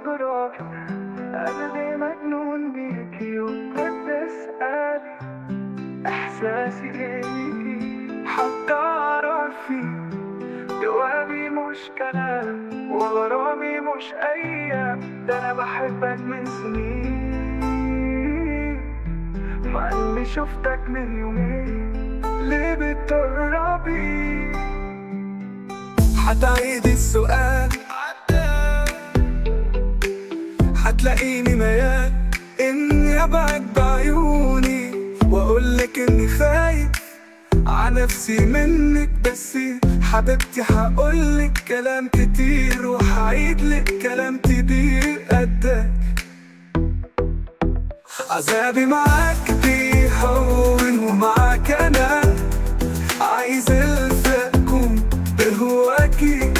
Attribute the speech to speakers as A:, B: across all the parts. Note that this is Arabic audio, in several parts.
A: بستغرب أنا ليه مجنون بيكي وبتسأل إحساسي إيه بيكي حتى أعرفي جوابي مش كلام وغرامي مش أيام، ده أنا بحبك من سنين مع إني شفتك من يومين. ليه بتقربي؟ هتعيدي السؤال، هتلاقيني ميال إني أبعد بعيوني وأقولك إني خايف على نفسي منك، بس حبيبتي هقولك كلام كتير وهعيدلك كلام كبير قدك. عذابي معاك بيهون ومعاك أنا عايز أكون بهواكي،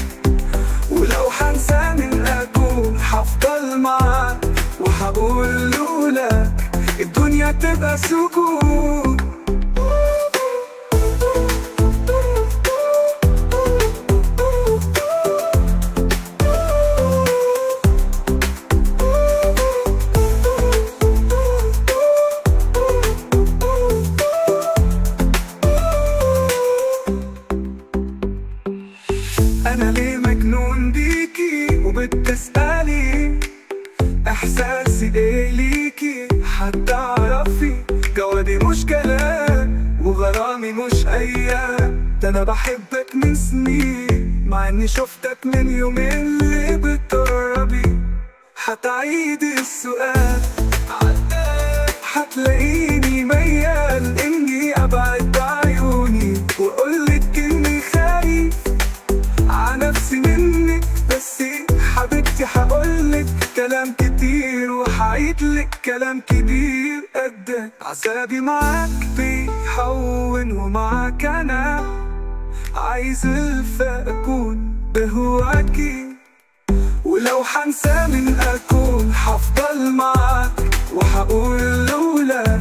A: ولو هنسى من أكون هفضل معاك وهقول لولاك الدنيا تبقى سكون. أنا ليه مجنون بيكي وبتسألي إحساسي إيه ليكي حتى أعرفي جوابي مش كلام وغرامي مش أيام، ده أنا بحبك من سنين مع إني شفتك من يومين. ليه بتقربي؟ هتعيدي السؤال، هتلاقيني ميال إني أبعد بعيوني وأقولك إني خايف على نفسي منك، بس حبيبتي هقولك كلام كتير وهعيدلك كلام كبير قدك. عذابي معاك بيهون ومعاك أنا عايز أكون بهواكي، ولو هنسى من أكون هفضل معاك وهقول لولاك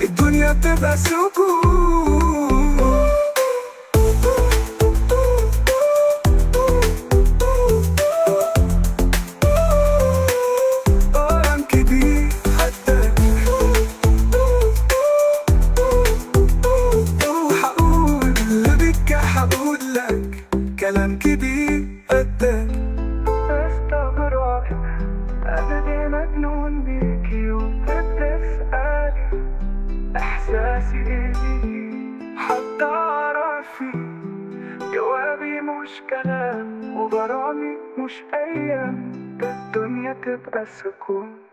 A: الدنيا تبقى سكون. كلام كبير قدك. بستغرب أنا ليه مجنون بيكي وبتسألي إحساسي إيه بيكي حتى أعرفي جوابي مش كلام وغرامي مش أيام، ده الدنيا تبقى سكون.